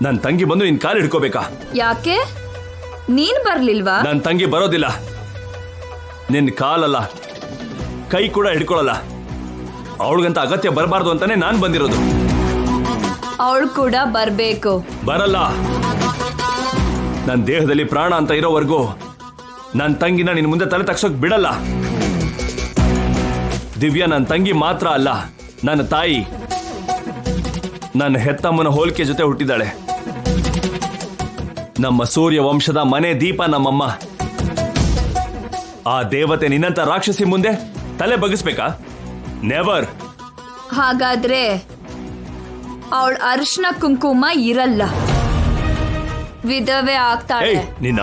ನನ್ನ ತಂಗಿ ಬಂದು ನಿನ್ ಕಾಲು ಹಿಡ್ಕೋಬೇಕಾ? ಯಾಕೆ ನೀನ್ ಬರ್ಲಿಲ್ವಾ? ನನ್ನ ತಂಗಿ ಬರೋದಿಲ್ಲ. ನಿನ್ ಕಾಲಲ್ಲ, ಕೈ ಕೂಡ ಹಿಡ್ಕೊಳ್ಳಲ್ಲ. ಅವಳಿಗಂತ ಅಗತ್ಯ ಬರಬಾರ್ದು ಅಂತಾನೆ ನಾನ್ ಬಂದಿರೋದು. ಅವಳು ಕೂಡ ಬರ್ಬೇಕು. ಬರಲ್ಲ. ನನ್ನ ದೇಹದಲ್ಲಿ ಪ್ರಾಣ ಅಂತ ಇರೋವರೆಗೂ ನನ್ನ ತಂಗಿನ ನಿನ್ ಮುಂದೆ ತಲೆ ತಗ್ಸೋಕ್ ಬಿಡಲ್ಲ. ದಿವ್ಯಾ ನನ್ನ ತಂಗಿ ಮಾತ್ರ ಅಲ್ಲ, ನನ್ನ ತಾಯಿ. ನನ್ನ ಹೆತ್ತಮ್ಮನ ಹೋಲಿಕೆ ಜೊತೆ ಹುಟ್ಟಿದಾಳೆ. ನಮ್ಮ ಸೂರ್ಯ ವಂಶದ ಮನೆ ದೀಪ ನಮ್ಮಮ್ಮ. ಆ ದೇವತೆ ನಿನ್ನಂತ ರಾಕ್ಷಸಿ ಮುಂದೆ ತಲೆ ಬಗ್ಗಿಸ್ಬೇಕಾ? ನೆವರ್. ಹಾಗಾದ್ರೆ ಅವಳ ಅರಿಶಿನ ಕುಂಕುಮ ಇರಲ್ಲ, ವಿಧವೆ ಆಗ್ತಾಳೆ. ನಿನ್ನ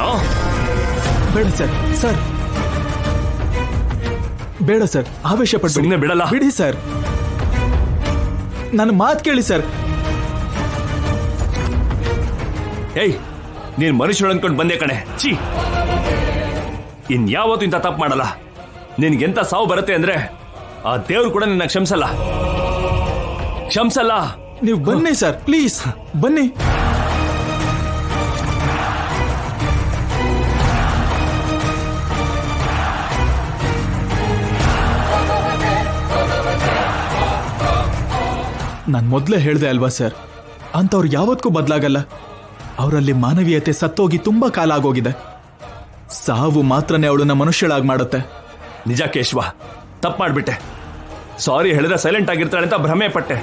ಬೇಡ ಸರ್. ಸರ್ ಬೇಡ ಸರ್, ಆವೇಶ ಸುಮ್ಮನೆ ಬಿಡಲ್ಲ. ಬಿಡಿ ಸರ್, ನನ್ನ ಮಾತು ಕೇಳಿ ಸರ್. ನೀನ್ ಮನುಷ್ಯರು ಅನ್ಕೊಂಡು ಬಂದೆ ಕಣೆ. ಚೀ, ಇನ್ಯಾವತ್ತೂ ಇಂಥ ತಪ್ಪು ಮಾಡಲ್ಲ. ನಿನ್ಗೆಂತ ಸಾವು ಬರುತ್ತೆ ಅಂದ್ರೆ ಆ ದೇವ್ರು ಕೂಡ ನಿನ್ನ ಕ್ಷಮಿಸಲ್ಲ. ನೀವು ಬನ್ನಿ ಸರ್, ಪ್ಲೀಸ್ ಬನ್ನಿ. ನಾನು ಮೊದಲೇ ಹೇಳ್ದೆ ಅಲ್ವಾ ಸರ್, ಅಂತವ್ರು ಯಾವತ್ತೂ ಬದಲಾಗಲ್ಲ. ಅವರಲ್ಲಿ ಮಾನವೀಯತೆ ಸತ್ತೋಗಿ ತುಂಬಾ ಕಾಲ ಆಗೋಗಿದೆ. ಸಾವು ಮಾತ್ರನೇ ಅವಳನ್ನ ಮನುಷ್ಯಳಾಗಿ ಮಾಡುತ್ತೆ. ನಿಜ ಕೇಶವ, ತಪ್ಪು ಮಾಡ್ಬಿಟ್ಟೆ. ಸಾರಿ ಹೇಳಿದ್ರೆ ಸೈಲೆಂಟ್ ಆಗಿರ್ತಾಳೆ ಅಂತ ಭ್ರಮೆ ಪಟ್ಟೆ.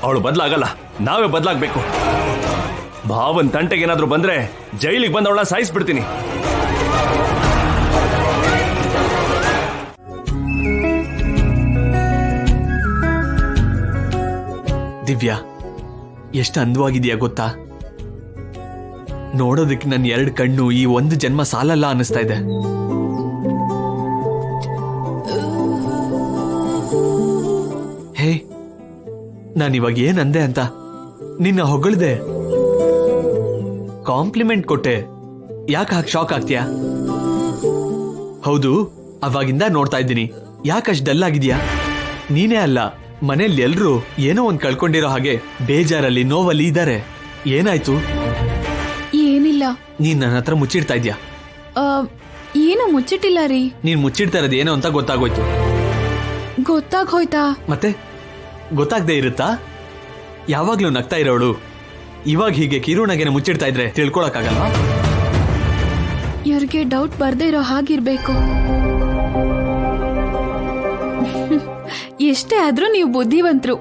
ಅವಳು ಬದಲಾಗಲ್ಲ, ನಾವೇ ಬದಲಾಗಬೇಕು. ಭಾವನ್ ತಂಟೆಗೆ ಏನಾದ್ರೂ ಬಂದ್ರೆ ಜೈಲಿಗೆ ಬಂದು ಅವಳ ಸಾಯಿಸ್ಬಿಡ್ತೀನಿ. ದಿವ್ಯಾ, ಎಷ್ಟು ಅಂದವಾಗಿದೆಯಾ ಗೊತ್ತಾ? ನೋಡೋದಕ್ಕೆ ನನ್ನ 2 ಕಣ್ಣು ಈ ಒಂದು ಜನ್ಮ ಸಾಲಲ್ಲ ಅನ್ನಿಸ್ತಾ ಇದೆ. ಹೇ, ನಾನಿವಾಗ ಏನಂದೆ ಅಂತ ನಿನ್ನ ಹೊಗಳ್ದೆ, ಕಾಂಪ್ಲಿಮೆಂಟ್ ಕೊಟ್ಟೆ. ಯಾಕೆ ಹಾಗೆ ಶಾಕ್ ಆಗ್ತೀಯಾ? ಹೌದು, ಅವಾಗಿಂದ ನೋಡ್ತಾ ಇದ್ದೀನಿ. ಯಾಕಷ್ಟು ಡಲ್ ಆಗಿದ್ಯಾ? ನೀನೇ ಅಲ್ಲ, ಮನೇಲಿ ಎಲ್ರೂ ಏನೋ ಒಂದ್ ಕಳ್ಕೊಂಡಿರೋ ಹಾಗೆ ಬೇಜಾರಲ್ಲಿ, ನೋವಲ್ಲಿ ಇದ್ದಾರೆ. ಏನಾಯ್ತು? ಏನಿಲ್ಲ. ನೀನ್ ನನ್ನ ಹತ್ರ ಮುಚ್ಚಿಡ್ತಾ ಇದ್ಯಾ? ಏನು ಮುಚ್ಚಿಟ್ಟಿಲ್ಲ ರೀ. ನೀನ್ ಮುಚ್ಚಿಡ್ತಾ ಇರೋದು ಏನೋ ಅಂತ ಗೊತ್ತಾಗೋಯ್ತು. ಗೊತ್ತಾಗೋಯ್ತಾ? ಮತ್ತೆ ಗೊತ್ತಾಗದೆ ಇರುತ್ತಾ? ಯಾವಾಗ್ಲೂ ನಗ್ತಾ ಇರೋಳು ಇವಾಗ ಹೀಗೆ ಕಿರುಣಗೆನ ಮುಚ್ಚಿಡ್ತಾ ಇದ್ರೆ ತಿಳ್ಕೊಳಕ್ಕಾಗಲ್ವಾ? ಇವ್ರಿಗೆ ಡೌಟ್ ಬರ್ದೇ ಇರೋ ಹಾಗಿರ್ಬೇಕು. ಎಷ್ಟೇ ಆದ್ರೂ ನೀವು ಬುದ್ಧಿವಂತರು.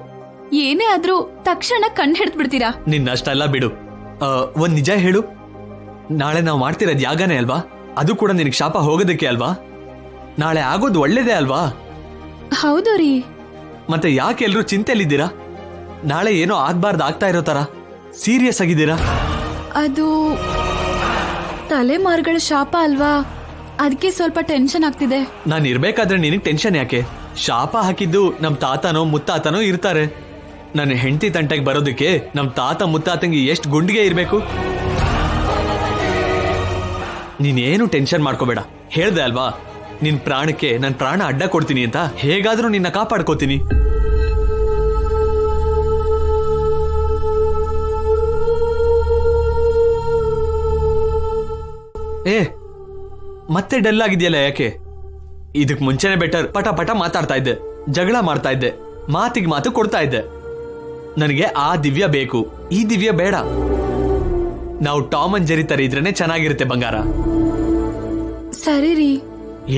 ಏನೇ ಆದ್ರೂ ತಕ್ಷಣ ಕಣ್ಣು ಹಿಡ್ದು ಬಿಡ್ತೀರಾ. ನಿನ್ನಷ್ಟೆಲ್ಲ ಬಿಡು. ಒಂದ್ ನಿಜ ಹೇಳು, ನಾಳೆ ನಾವು ಮಾಡ್ತಿರೋದು ಯಾಗನೇ ಅಲ್ವಾ? ಅದು ಕೂಡ ನಿನಗೆ ಶಾಪ ಹೋಗೋದಕ್ಕೆ ಅಲ್ವಾ? ನಾಳೆ ಆಗೋದು ಒಳ್ಳೇದೇ ಅಲ್ವಾ? ಹೌದು ರೀ. ಮತ್ತೆ ಯಾಕೆ ಎಲ್ರೂ ಚಿಂತೆಯಲ್ಲಿದ್ದೀರಾ? ನಾಳೆ ಏನೋ ಆಗ್ಬಾರ್ದು ಆಗ್ತಾ ಇರೋ ತರ ಸೀರಿಯಸ್ ಆಗಿದ್ದೀರಾ? ಅದು ತಲೆಮಾರುಗಳ ಶಾಪ ಅಲ್ವಾ, ಅದಕ್ಕೆ ಸ್ವಲ್ಪ ಟೆನ್ಷನ್ ಆಗ್ತಿದೆ. ನಾನು ಇರ್ಬೇಕಾದ್ರೆ ನಿನಗೆ ಟೆನ್ಷನ್ ಯಾಕೆ? ಶಾಪ ಹಾಕಿದ್ದು ನಮ್ ತಾತನೋ ಮುತ್ತಾತನೋ ಇರ್ತಾರೆ. ನನ್ನ ಹೆಂಡತಿ ತಂಟೆಗೆ ಬರೋದಕ್ಕೆ ನಮ್ ತಾತ ಮುತ್ತಾತಂಗೆ ಎಷ್ಟು ಗುಂಡಿಗೆ ಇರ್ಬೇಕು? ನೀನೇನು ಟೆನ್ಷನ್ ಮಾಡ್ಕೋಬೇಡ. ಹೇಳ್ದೆ ಅಲ್ವಾ, ನಿನ್ ಪ್ರಾಣಕ್ಕೆ ನನ್ ಪ್ರಾಣ ಅಡ್ಡ ಕೊಡ್ತೀನಿ ಅಂತ. ಹೇಗಾದ್ರೂ ನಿನ್ನ ಕಾಪಾಡ್ಕೋತೀನಿ. ಮತ್ತೆ ಡಲ್ ಆಗಿದೆಯಲ್ಲ ಯಾಕೆ? ಇದಕ್ ಮುಂಚೆನೆ ಬೆಟರ್ ಪಟ ಪಟ ಮಾತಾಡ್ತಾ ಇದ್ದೆ, ಜಗಳ ಮಾಡ್ತಾ ಇದ್ದೆ, ಮಾತಿಗೆ ಮಾತು ಕೊಡ್ತಾ ಇದ್ದೆ. ನನಗೆ ಆ ದಿವ್ಯ ಬೇಕು, ಈ ದಿವ್ಯ ಬೇಡ. ನಾವು ಟಾಮ್ ಅಂಡ್ ಜೆರಿ ತರ ಇದ್ರೇನೆ ಚೆನ್ನಾಗಿರುತ್ತೆ ಬಂಗಾರ. ಸರಿ ರೀ.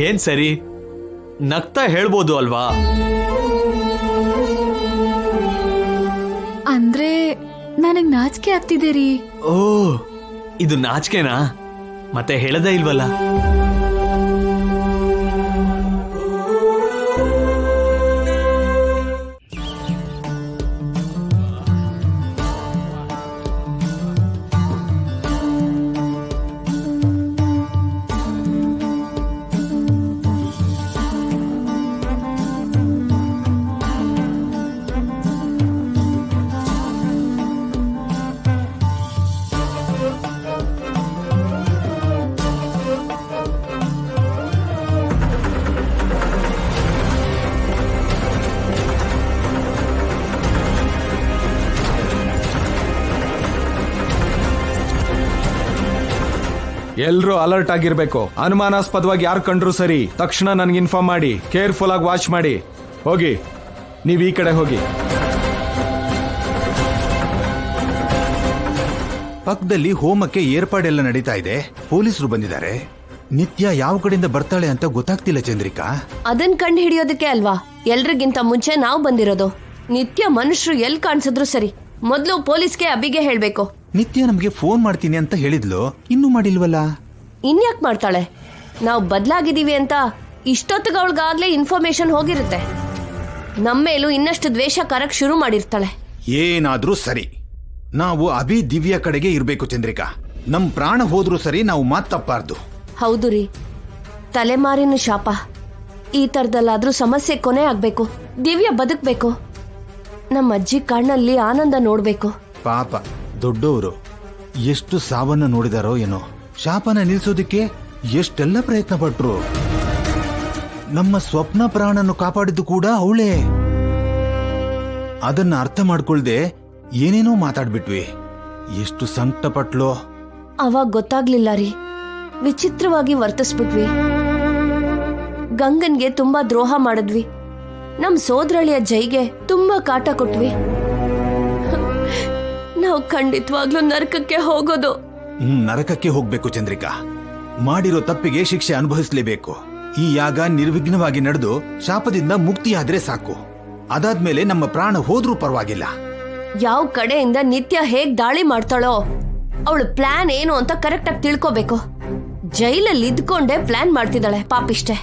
ಏನ್ ಸರಿ? ನಗ್ತಾ ಹೇಳ್ಬೋದು ಅಲ್ವಾ? ಅಂದ್ರೆ ನನಗ್ ನಾಚಿಕೆ ಆಗ್ತಿದೆ ರೀ. ಓ, ಇದು ನಾಚಿಕೆನಾ? ಮತ್ತೆ ಹೇಳದೇ ಇಲ್ವಲ್ಲ. ಎಲ್ರೂ ಅಲರ್ಟ್ ಆಗಿರ್ಬೇಕು. ಅನುಮಾನಾಸ್ಪದವಾಗಿ ಯಾರು ಕಂಡ್ರು ಸರಿ ತಕ್ಷಣ ನನ್ಗೆ ಇನ್ಫಾರ್ಮ್ ಮಾಡಿ. ಕೇರ್ಫುಲ್ ಆಗಿ ವಾಚ್ ಮಾಡಿ. ಹೋಗಿ, ನೀವ್ ಈ ಕಡೆ ಹೋಗಿ. ಪಕ್ಕದಲ್ಲಿ ಹೋಮಕ್ಕೆ ಏರ್ಪಾಡೆಲ್ಲ ನಡೀತಾ ಇದೆ. ಪೊಲೀಸರು ಬಂದಿದ್ದಾರೆ. ನಿತ್ಯ ಯಾವ ಕಡೆಯಿಂದ ಬರ್ತಾಳೆ ಅಂತ ಗೊತ್ತಾಗ್ತಿಲ್ಲ ಚಂದ್ರಿಕಾ. ಅದನ್ ಕಂಡು ಹಿಡಿಯೋದಕ್ಕೆ ಅಲ್ವಾ ಎಲ್ರಿಗಿಂತ ಮುಂಚೆ ನಾವು ಬಂದಿರೋದು. ನಿತ್ಯ ಮನುಷ್ಯರು ಎಲ್ ಕಾಣಿಸಿದ್ರು ಸರಿ, ಮೊದ್ಲು ಪೊಲೀಸ್ಗೆ ಅಬಿಗೆ ಹೇಳ್ಬೇಕು. ನಿತ್ಯ ನಮ್ಗೆ ಫೋನ್ ಮಾಡ್ತೀನಿ ಅಂತ ಹೇಳಿದ್ಲು, ಇನ್ನೂ ಮಾಡಿಲ್ವಲ್ಲ. ಇನ್ಯಾಕ್ ಮಾಡ್ತಾಳೆ? ನಾವು ಬದ್ಲಾಗಿದೀವಿ ಅಂತ ಇಷ್ಟೊತ್ತಿಗೆ ಅವಳಿಗಾಗ್ಲೇ ಇನ್ಫಾರ್ಮೇಶನ್ ಹೋಗಿರುತ್ತೆ. ನಮ್ಮೇಲೂ ಇನ್ನಷ್ಟು ದ್ವೇಷ ಕರಕ್ ಶುರು ಮಾಡಿರ್ತಾಳೆ. ಏನಾದ್ರೂ ಸರಿ, ನಾವು ಅಭಿ ದಿವ್ಯ ಕಡೆಗೆ ಇರ್ಬೇಕು ಚಂದ್ರಿಕಾ. ನಮ್ ಪ್ರಾಣ ಹೋದ್ರೂ ಸರಿ, ನಾವು ಮಾತ್ ತಪ್ಪಾರ್ದು. ಹೌದು ರೀ, ತಲೆಮಾರಿನ ಶಾಪ. ಈ ತರದಲ್ಲಾದ್ರೂ ಸಮಸ್ಯೆ ಕೊನೆ ಆಗ್ಬೇಕು. ದಿವ್ಯ ಬದುಕ್ಬೇಕು. ನಮ್ಮ ಅಜ್ಜಿ ಕಣ್ಣಲ್ಲಿ ಆನಂದ ನೋಡ್ಬೇಕು. ಪಾಪ ದೊಡ್ಡವರು ಎಷ್ಟು ಸಾವನ್ನ ನೋಡಿದಾರೋ ಏನೋ. ಶಾಪನ ನಿಲ್ಸೋದಿಕ್ಕೆ ಎಷ್ಟೆಲ್ಲ ಪ್ರಯತ್ನ ಪಟ್ರು. ನಮ್ಮ ಸ್ವಪ್ನ ಪ್ರಾಣನ್ನು ಕಾಪಾಡಿದ್ದು ಕೂಡ ಅವಳೇ. ಅದನ್ನ ಅರ್ಥ ಮಾಡ್ಕೊಳ್ದೆ ಏನೇನೋ ಮಾತಾಡ್ಬಿಟ್ವಿ. ಎಷ್ಟು ಸಂಕಟ ಪಟ್ಲೋ. ಅವಾಗ ಗೊತ್ತಾಗ್ಲಿಲ್ಲ ರೀ, ವಿಚಿತ್ರವಾಗಿ ವರ್ತಿಸ್ಬಿಟ್ವಿ. ಗಂಗನ್ಗೆ ತುಂಬಾ ದ್ರೋಹ ಮಾಡಿದ್ವಿ. ನಮ್ ಸೋದರಳಿಯ ಜೈಗೆ ತುಂಬಾ ಕಾಟ ಕೊಟ್ವಿ. ನಾವು ಖಂಡಿತವಾಗ್ಲೂ ನರಕಕ್ಕೆ ಹೋಗೋದು. ನರಕಕ್ಕೆ ಹೋಗ್ಬೇಕು ಚಂದ್ರಿಕಾ. ಮಾಡಿರೋ ತಪ್ಪಿಗೆ ಶಿಕ್ಷೆ ಅನುಭವಿಸ್ಲೇಬೇಕು. ಈ ಯಾಗ ನಿರ್ವಿಘ್ನವಾಗಿ ನಡೆದು ಶಾಪದಿಂದ ಮುಕ್ತಿಯಾದ್ರೆ ಸಾಕು. ಅದಾದ್ಮೇಲೆ ನಮ್ಮ ಪ್ರಾಣ ಹೋದ್ರೂ ಪರವಾಗಿಲ್ಲ. ಯಾವ ಕಡೆಯಿಂದ ನಿತ್ಯ ಹೇಗ್ ದಾಳಿ ಮಾಡ್ತಾಳೋ, ಅವಳ ಪ್ಲಾನ್ ಏನು ಅಂತ ಕರೆಕ್ಟ್ ಆಗಿ ತಿಳ್ಕೋಬೇಕು. ಜೈಲಲ್ಲಿ ಇದ್ಕೊಂಡೇ ಪ್ಲಾನ್ ಮಾಡ್ತಿದ್ದಾಳೆ ಪಾಪಿಷ್ಟೆ.